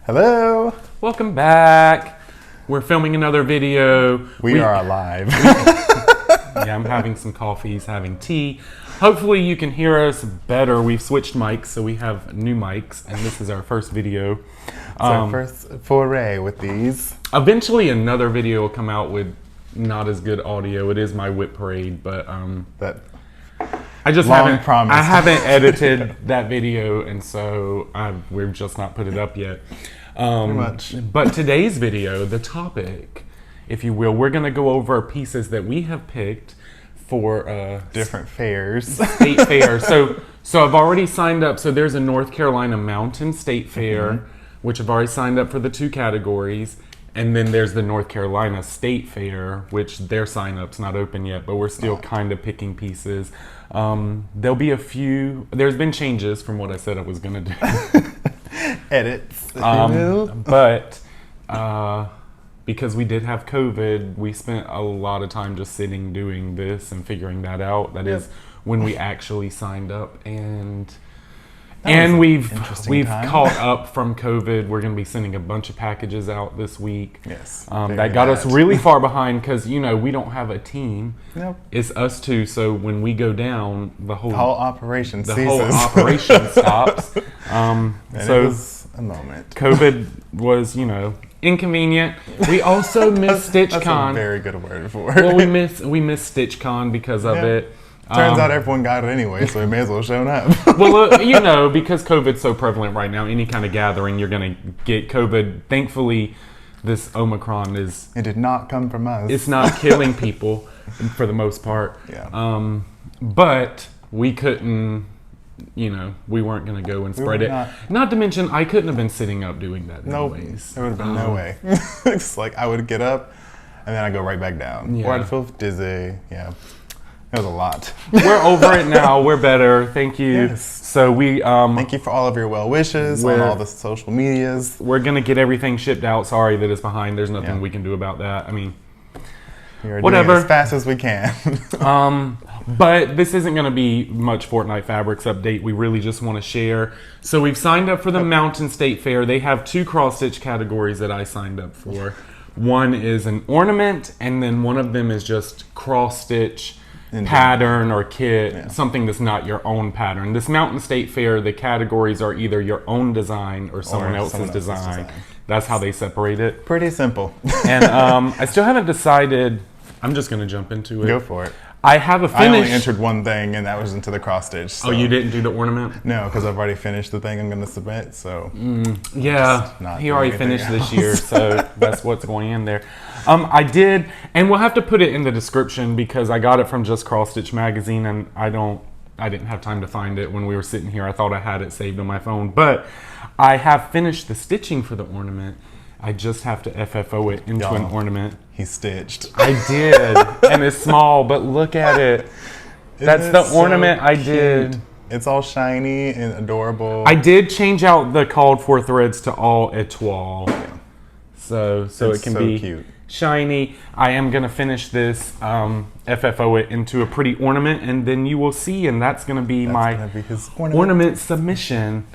Hello. Welcome back. We're filming another video. We are alive. Yeah, I'm having some coffee, he's having tea. Hopefully you can hear us better. We've switched mics, so we have new mics, and this is our first video. It's our first foray with these. Eventually another video will come out with not as good audio. It is my whip parade, but I just haven't edited that video, and so we've just not put it up yet. Pretty much. But today's video, the topic, if you will, we're going to go over pieces that we have picked for different fairs. State fair. So I've already signed up. So there's a North Carolina Mountain State Fair, which I've already signed up for the 2 categories. And then there's the North Carolina State Fair, which their sign-up's not open yet, but we're still kind of picking pieces. There'll be a few, there's been changes from what I said I was going to do. Edits. But because we did have COVID, we spent a lot of time just sitting doing this and figuring that out. That is when we actually signed up, and we've caught up from COVID. We're going to be sending a bunch of packages out this week. Yes. That got us really far behind because, you know, we don't have a team. Nope. It's us two. So when we go down, the whole operation ceases. The whole operation stops. So it was a moment. COVID was, you know, inconvenient. We also missed StitchCon. That's a very good word for it. Well, we missed StitchCon because of it. Turns out everyone got it anyway, so we may as well shown up. Well, you know, because COVID's so prevalent right now, any kind of gathering, you're going to get COVID. Thankfully, this Omicron is... It did not come from us. It's not killing people for the most part. Yeah. But we couldn't, you know, we weren't going to go and spread it. Not to mention, I couldn't have been sitting up doing that anyways. There would have been no way. It's like I would get up, and then I'd go right back down. Yeah. Or I'd feel dizzy. Yeah. It was a lot. We're over it now. We're better. Thank you. Yes. So we thank you for all of your well wishes on all the social medias. We're gonna get everything shipped out. Sorry that it's behind. There's nothing we can do about that. I mean, whatever. Doing it as fast as we can. But this isn't gonna be much Fortnight Fabrics update. We really just want to share. So we've signed up for the Mountain State Fair. They have 2 cross stitch categories that I signed up for. One is an ornament, and then one of them is just cross stitch. Pattern or kit, something that's not your own pattern. This Mountain State Fair, the categories are either your own design or someone else's design. That's how they separate it. Pretty simple. And I still haven't decided. I'm just going to jump into it. Go for it. I have a finish. I only entered one thing, and that was into the cross stitch. So. Oh, you didn't do the ornament? No, because I've already finished the thing I'm going to submit. So yeah, he already finished this year, so that's what's going in there. I did, and we'll have to put it in the description because I got it from Just Cross Stitch magazine, and I didn't have time to find it when we were sitting here. I thought I had it saved on my phone, but I have finished the stitching for the ornament. I just have to FFO it into an ornament. He stitched. I did, and it's small, but look at it. That's the ornament I did. It's all shiny and adorable. I did change out the called for threads to all etoile, so it can be cute. Shiny. I am gonna finish this, FFO it into a pretty ornament, and then you will see, and that's gonna be his ornament submission.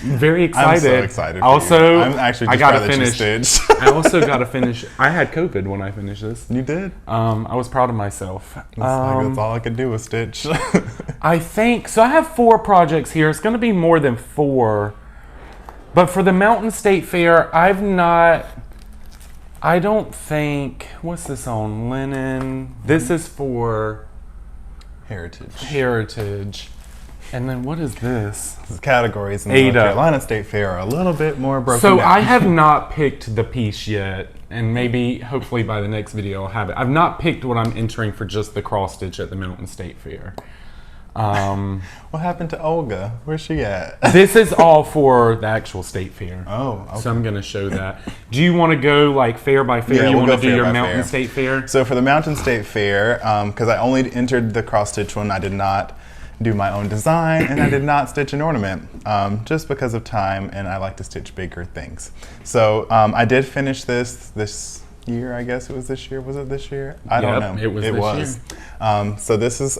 Very excited. I'm so excited. Also, I'm actually just I gotta glad that you finish. stitched. I also gotta finish. I had COVID when I finished this. You did. I was proud of myself. That's all I could do was stitch. I think so. I have 4 projects here. It's gonna be more than 4, but for the Mountain State Fair, I don't think, what's this on? Linen. This is for Heritage. And then what is this? The categories in the North Carolina State Fair are a little bit more broken down. So I have not picked the piece yet, and maybe, hopefully by the next video I'll have it. I've not picked what I'm entering for just the cross stitch at the Mountain State Fair. What happened to Olga? Where's she at? This is all for the actual state fair. Oh, okay. So I'm going to show that. Do you want to go like fair by fair? Yeah, you want to do fair your by Mountain fair. State Fair? So for the Mountain State Fair, because I only entered the cross stitch one, I did not do my own design, and I did not stitch an ornament, just because of time, and I like to stitch bigger things. So I did finish this year, I guess it was this year. Was it this year? I don't know. It was this year. So this is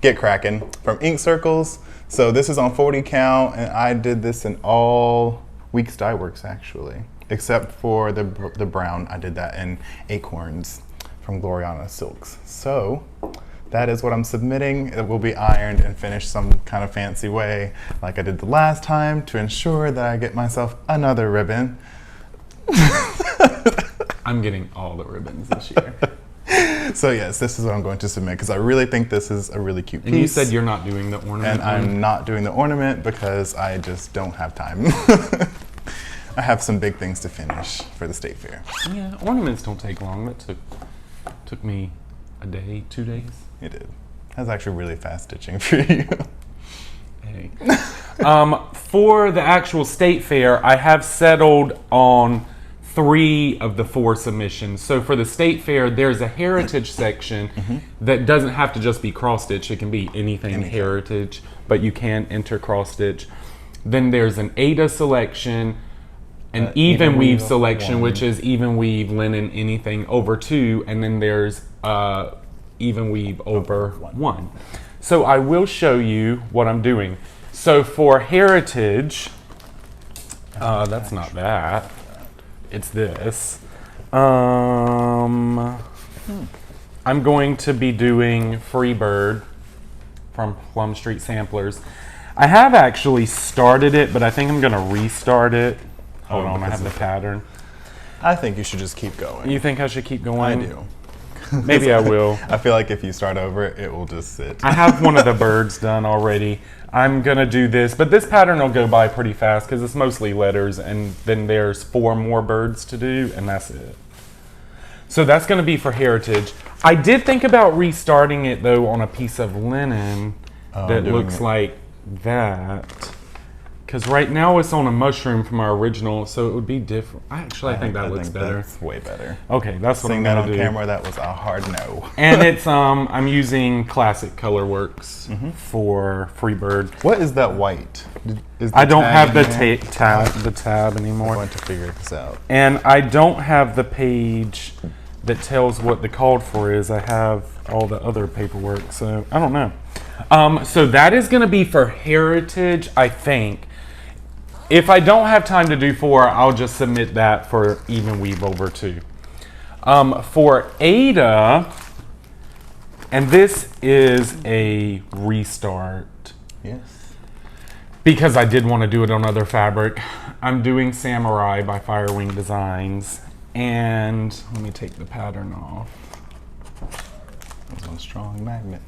Get Crackin' from Ink Circles. So this is on 40 count, and I did this in all Weeks Dye Works actually, except for the brown. I did that in Acorns from Gloriana Silks. So that is what I'm submitting. It will be ironed and finished some kind of fancy way, like I did the last time, to ensure that I get myself another ribbon. I'm getting all the ribbons this year. So yes, this is what I'm going to submit because I really think this is a really cute piece. And you said you're not doing the ornament. And I'm not doing the ornament because I just don't have time. I have some big things to finish for the state fair. Yeah, ornaments don't take long. That took me a day, 2 days. It did. That's actually really fast stitching for you. Hey. For the actual state fair, I have settled on 3 of the 4 submissions. So for the state fair, there's a heritage section that doesn't have to just be cross stitch. It can be anything heritage, but you can enter cross stitch. Then there's an Ada selection, an even weave selection, 1. which is even weave, linen, anything over 2, and then there's even weave over 1. So I will show you what I'm doing. So for heritage, that's not that. It's this. I'm going to be doing Freebird from Plum Street Samplers. I have actually started it, but I think I'm going to restart it. Hold on, I have the pattern. I think you should just keep going. You think I should keep going? I do. Maybe I will. I feel like if you start over, it will just sit. I have one of the birds done already. I'm gonna do this, but this pattern will go by pretty fast because it's mostly letters, and then there's 4 more birds to do, and that's it. So that's gonna be for heritage. I did think about restarting it though on a piece of linen that looks like that. Because right now it's on a mushroom from our original, so it would be different. I think that looks better. That's way better. Okay, that's what I'm Seeing that gonna on do. camera, that was a hard no. And it's I'm using Classic Colorworks for Freebird. What is that white? Is the I don't tag have the in there? tab I'm anymore, going to figure this out. and I don't have the page that tells what the called for is. I have all the other paperwork, so I don't know. So that is going to be for heritage, I think. If I don't have time to do 4, I'll just submit that for even weave over 2. For Ada, and this is a restart. Yes. Because I did want to do it on other fabric. I'm doing Samurai by Firewing Designs. And let me take the pattern off. It's on a strong magnet.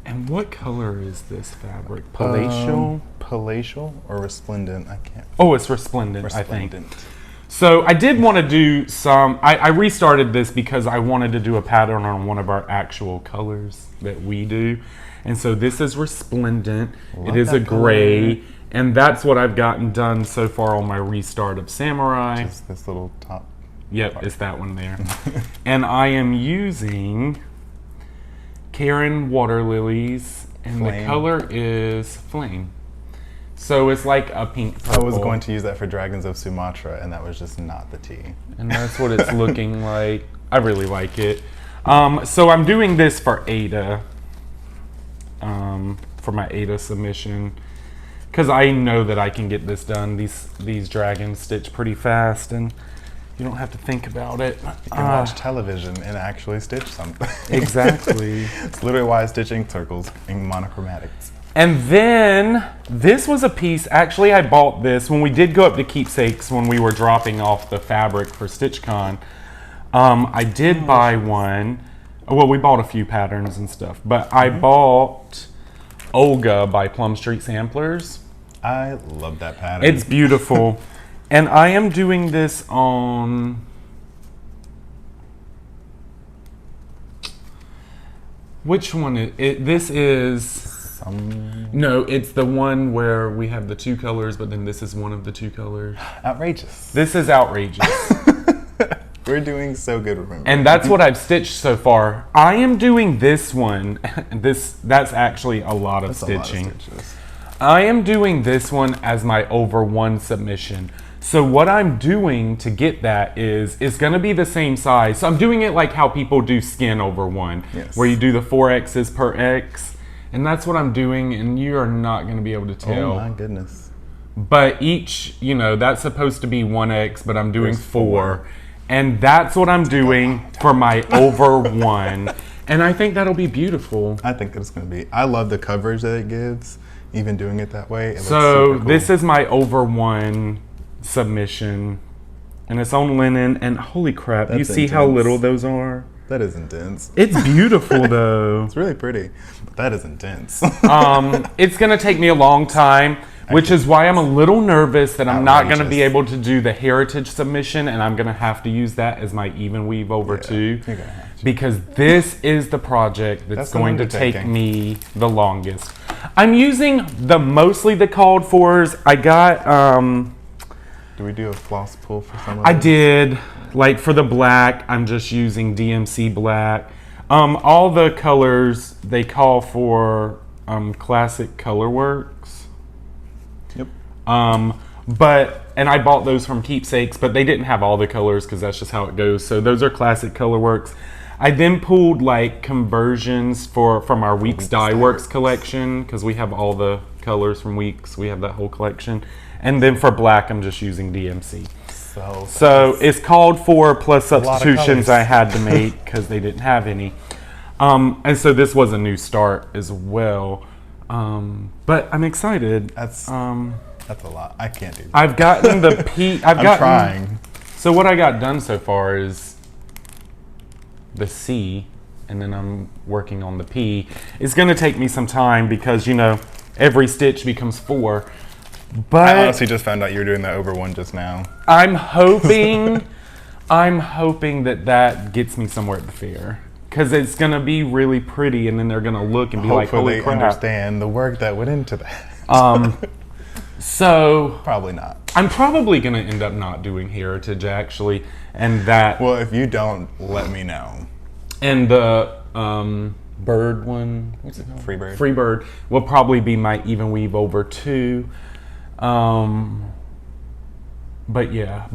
And what color is this fabric? Palatial? Palatial or resplendent? I can't. Oh, it's resplendent, I think. Resplendent. So I did want to do some, I restarted this because I wanted to do a pattern on one of our actual colors that we do. And so this is resplendent. Love it is a that gray. color. And that's what I've gotten done so far on my restart of Samurai. Just this little top. Yep, it's that one there. And I am using Karen Water Lilies, and Flame. the color is Flame. So it's like a pink purple. I was going to use that for Dragons of Sumatra, and that was just not the tea. And that's what it's looking like. I really like it. So I'm doing this for Ada, for my Ada submission, because I know that I can get this done. These dragons stitch pretty fast, and you don't have to think about it. You can watch television and actually stitch something. Exactly. It's literally why stitching circles in monochromatics. And then this was a piece, actually I bought this when we did go up to Keepsakes when we were dropping off the fabric for StitchCon. I did buy one. Well, we bought a few patterns and stuff, but I bought Olga by Plum Street Samplers. I love that pattern. It's beautiful. And I am doing this on... Which one is it? This is... No, it's the one where we have the 2 colors, but then this is one of the 2 colors. Outrageous. This is outrageous. We're doing so good, remember. And that's what I've stitched so far. I am doing this one. That's actually a lot of stitching. I am doing this one as my over 1 submission. So what I'm doing to get that is it's going to be the same size. So I'm doing it like how people do skin over 1, yes, where you do the 4 X's per X. And that's what I'm doing, and you are not going to be able to tell. Oh my goodness. But each, that's supposed to be 1x, but I'm doing There's 4. And that's what I'm doing for my over 1. And I think that'll be beautiful. I think it's going to be. I love the coverage that it gives, even doing it that way. It looks So super cool. this is my over 1 submission. And it's on linen. And holy crap, you That's see how intense. little those are? That is intense. It's beautiful though. It's really pretty, but that is intense. It's going to take me a long time, which is why I'm a little nervous that I'm not going to be able to do the heritage submission, and I'm going to have to use that as my even weave over 2, you're gonna have to. because this is the project that's an going to take undertaking. me the longest. I'm using mostly the called fors. I got Do we do a floss pull for some of I those? did. Like for the black, I'm just using DMC black. All the colors, they call for classic color works. Yep. And I bought those from Keepsakes, but they didn't have all the colors because that's just how it goes. So those are classic color works. I then pulled like conversions from our Weeks Dye Works collection because we have all the colors from Weeks. We have that whole collection. And then for black, I'm just using DMC. So it's called for plus lot of substitutions colors. I had to make because they didn't have any. And so this was a new start as well. But I'm excited. That's a lot. I can't do that. I've gotten the P. I'm trying. So what I got done so far is the C, and then I'm working on the P. It's going to take me some time because every stitch becomes 4. But I honestly just found out you were doing the over 1 just now. I'm hoping that gets me somewhere at the fair because it's gonna be really pretty, and then they're gonna look and be like, Hopefully "Holy crap!" understand the work that went into that. So Probably not. I'm probably gonna end up not doing heritage actually, and that Well, if you don't, let me know. and the bird one, what's it called? Freebird. Freebird will probably be my even weave over 2. But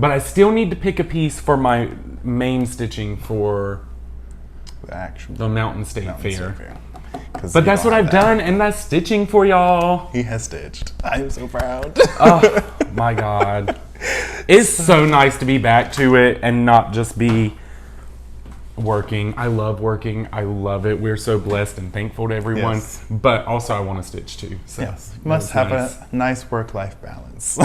I still need to pick a piece for my main stitching for The actual the Mountain State Mountain Fair. State Fair. 'Cause But you that's don't what have I've that. done, and that's stitching for y'all. He has stitched. I am so proud. Oh my God. It's so nice to be back to it and not just be working. I love working. I love it. We're so blessed and thankful to everyone. Yes. But also I want to stitch too. So Yes, that must was have nice. a nice work-life balance.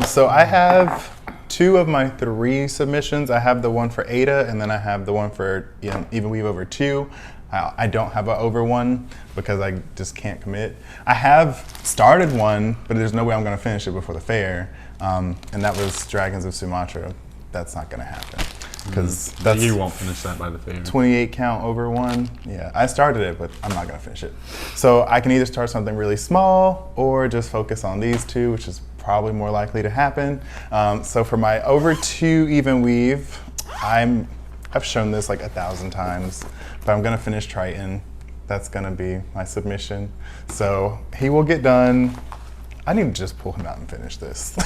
So I have 2 of my 3 submissions. I have the one for Ada, and then I have the one for even weave over 2. I don't have an over 1 because I just can't commit. I have started one, but there's no way I'm going to finish it before the fair, and that was Dragons of Sumatra. That's not going to happen because that's You won't finish that by the fair. 28 count over 1. Yeah, I started it, but I'm not gonna finish it. So I can either start something really small or just focus on these 2, which is probably more likely to happen. So for my over 2 even weave, I've shown this like 1,000 times, but I'm gonna finish Triton. That's gonna be my submission. So he will get done. I need to just pull him out and finish this.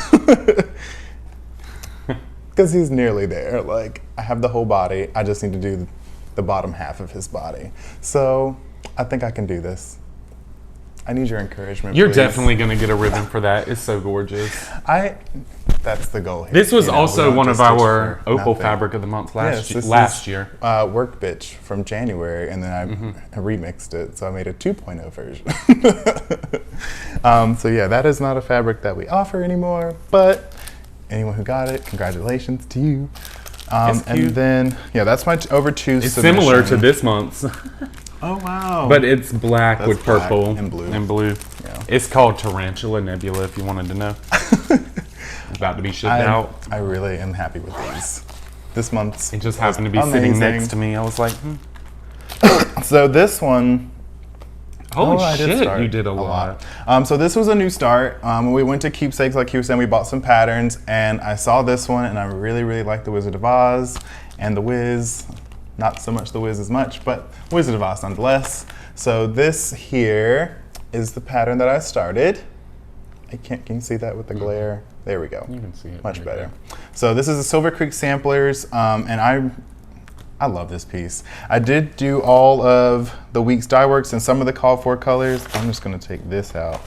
Because he's nearly there. Like, I have the whole body. I just need to do the bottom half of his body. So I think I can do this. I need your encouragement. You're please. definitely going to get a ribbon for that. It's so gorgeous. That's the goal here. This was You know, we also don't one of just stitch our for Opal nothing. fabric of the month Yes, this last is, year. Work Bitch from January, and then I remixed it, so I made a 2.0 version. So yeah, that is not a fabric that we offer anymore, but anyone who got it, congratulations to you. It's And cute. then, yeah, that's my over 2 It's submission. similar to this month's, Oh, wow. but it's black That's with black purple and blue. Yeah. It's called Tarantula Nebula, if you wanted to know. It's about to be shipped out. I really am happy with these. This month's It just happened to be sitting next to me. I was like, So this one, holy I did shit, start you did a lot. So this was a new start. We went to Keepsakes, like you were saying. We bought some patterns, and I saw this one, and I really, really liked the Wizard of Oz and the Wiz. Not so much the Wiz as much, but Wizard of Oz nonetheless. So this here is the pattern that I started. Can you see that with the glare? There we go. You can see it. Much right better. there. So this is the Silver Creek Samplers, and I love this piece. I did do all of the week's dye works and some of the call for colors. I'm just gonna take this out.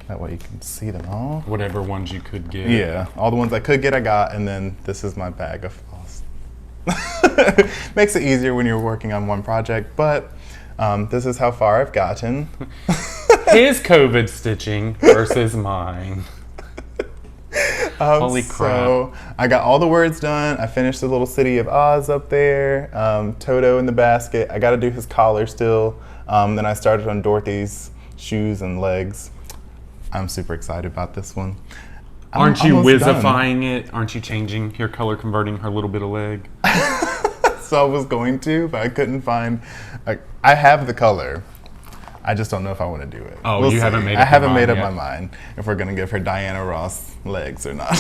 That way you can see them all. Whatever ones you could get. Yeah, all the ones I could get, I got, and then this is my bag of floss. Makes it easier when you're working on one project, but this is how far I've gotten. His COVID stitching versus mine. Holy crap. So I got all the words done. I finished the little city of Oz up there. Toto in the basket. I got to do his collar still. Then I started on Dorothy's shoes and legs. I'm super excited about this one. Aren't you whizzifying it? Aren't you changing your color, converting her little bit of leg? So I was going to, but I couldn't find. I have the color. I just don't know if I want to do it. Oh, you haven't made up I haven't made up yet. my mind if we're going to give her Diana Ross legs or not.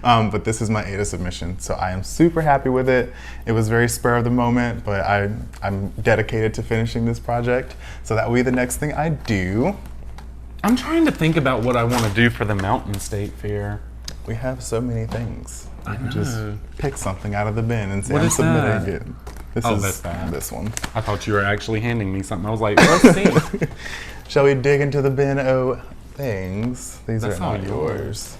But this is my Ada submission, so I am super happy with it. It was very spur of the moment, but I'm dedicated to finishing this project. So that will be the next thing I do. I'm trying to think about what I want to do for the Mountain State Fair. We have so many things. I You can just know. pick something out of the bin and say, What I'm is submitting that? it. This Oh, is that's that. this one. I thought you were actually handing me something. I was like, let's see. Shall we dig into the bin o things? These That's are not all yours.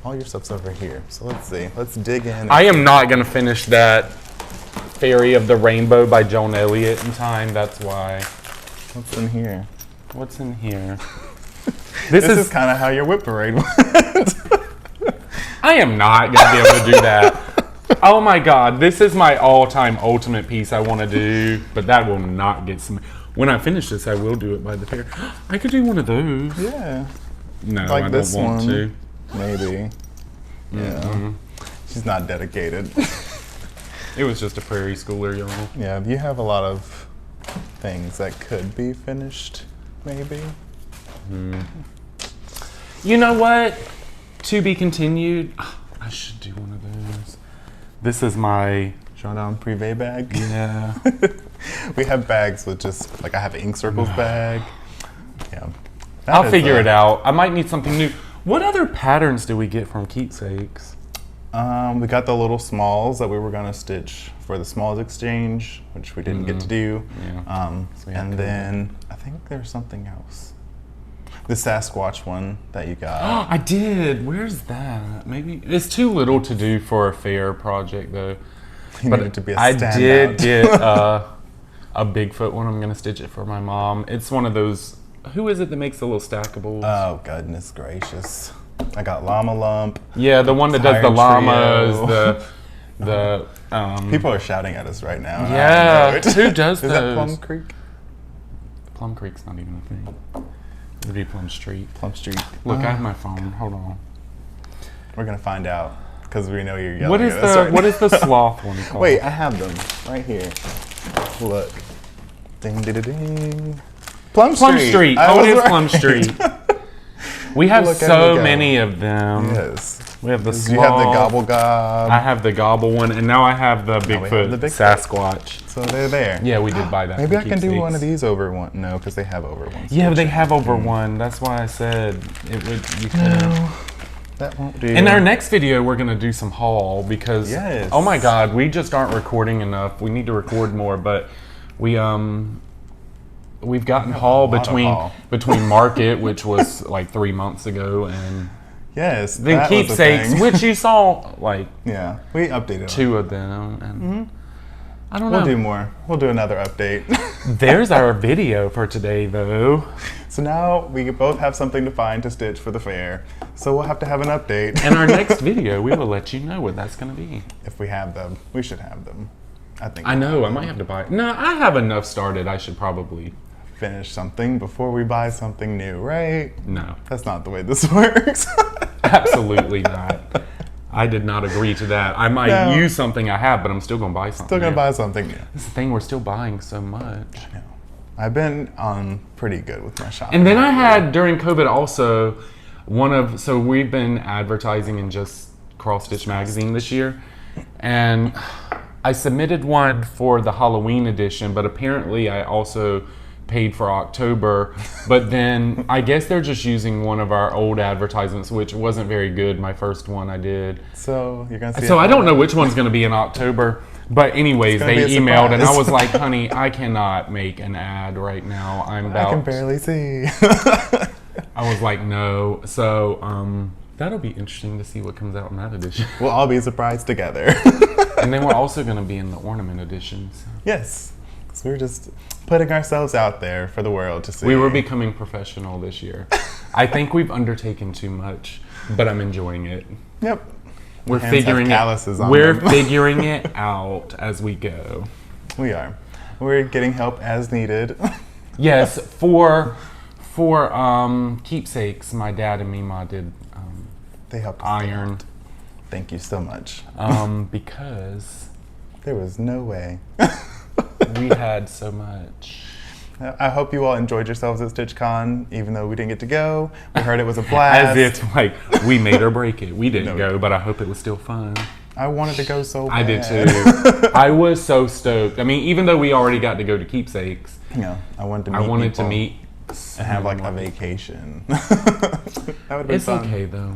All your stuff's over here. So let's see. Let's dig in. I am not going to finish that Fairy of the Rainbow by Joan Elliott in time. That's why. What's in here? What's in here? This is kind of how your whip parade went. I am not going to be able to do that. Oh my God, this is my all-time ultimate piece I want to do, but that will not get some. When I finish this, I will do it by the fair. I could do one of those. Yeah. No, Like I this don't want one. to. Maybe. Yeah. She's not dedicated. It was just a prairie schooler, y'all. Yeah, you have a lot of things that could be finished, maybe. You know what? To be continued. I should do one of those. This is my, Jardin Privé bag. yeah. We have bags with just, like I have an ink circles bag. Yeah. That I'll is figure a- it out. I might need something new. What other patterns do we get from Keepsakes? We got the little smalls that we were gonna stitch for the smalls exchange, which we didn't get to do. Yeah. So yeah, And cool. then I think there's something else. The Sasquatch one that you got. I did. Where's that? Maybe it's too little to do for a fair project though. You But need it to be a I standout. did get a Bigfoot one. I'm gonna stitch it for my mom. It's one of those. Who is it that makes the little stackables? Oh goodness gracious! I got Llama Lump. Yeah, the one that does the Tired llamas. Trio. The People are shouting at us right now. and I Yeah, know it. who does Is that those? Plum Creek? Plum Creek's not even a thing. It'd be Plum Street. Plum Street. Look, I have my phone. Hold on. We're gonna find out because we know you're yelling What is at us right what now. is the sloth one called? Wait, I have them right here. Look. Ding, ding, ding, ding. Plum Street. I Oh, it was is right. Plum Street. We have Look at so me go. many of them. Yes. We have the sloth. You have the Gobble Gob. I have the gobble one, and now I have the we have Bigfoot, the Bigfoot. Sasquatch. So they're there. Yeah, we did buy that. Maybe from I can do Keepsakes. one of these over one. No, because they have over ones. Yeah, but they have over one. That's why I said it would. You could. No, that won't do. In our next video, we're gonna do some haul because Yes. oh my God, we just aren't recording enough. We need to record more, but we've gotten haul lot of between haul. between Market, which was like 3 months ago, and Yes. then that was the Keepsakes, thing. which you saw like Yeah, we updated. 2 of them, and I don't We'll know. do more. We'll do another update. There's our video for today, though. So now we both have something to find to stitch for the fair. So we'll have to have an update. In our next video, we will let you know what that's gonna be. If we have them, we should have them. I think I we'll know, I might have to buy. No, I have enough started. I should probably. finish something before we buy something new, right? No, That's not the way this works. absolutely not. I did not agree to that. I might No. use something I have, but I'm still gonna buy something. Still gonna new. buy something new. That's the thing. We're still buying so much. No. I've been pretty good with my shopping. And then I had during COVID also so we've been advertising in just Cross Stitch magazine this year, and I submitted one for the Halloween edition, but apparently I also paid for October. But then I guess they're just using one of our old advertisements, which wasn't very good. My first one I did. So you're gonna see. So I don't know which one's going to be in October. But anyways, gonna they be a emailed and I surprise. was like, honey, I cannot make an ad right now. I'm about. I can barely see. I was like, no. So that'll be interesting to see what comes out in that edition. We'll all be surprised together. And then we're also going to be in the ornament editions. Yes. So we're just putting ourselves out there for the world to see. We were becoming professional this year. I think we've undertaken too much, but I'm enjoying it. Yep. We're Hands have figuring calluses it. on We're them. figuring it out as we go. We are. We're getting help as needed. Yes, for keepsakes, my dad and Mima did They helped us iron. out. Thank you so much. Because There was no way. we had so much. I hope you all enjoyed yourselves at StitchCon, even though we didn't get to go. We heard it was a blast. As if like we made or break it. We didn't No. go, but I hope it was still fun. I wanted to go so bad. I did too. I was so stoked. I mean, even though we already got to go to keepsakes, Yeah, I wanted to meet I wanted to people meet and have like a someone. vacation. That would have been It's fun. okay though.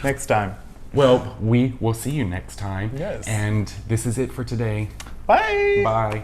Next time. Well, we will see you next time. Yes. And this is it for today. Bye. Bye.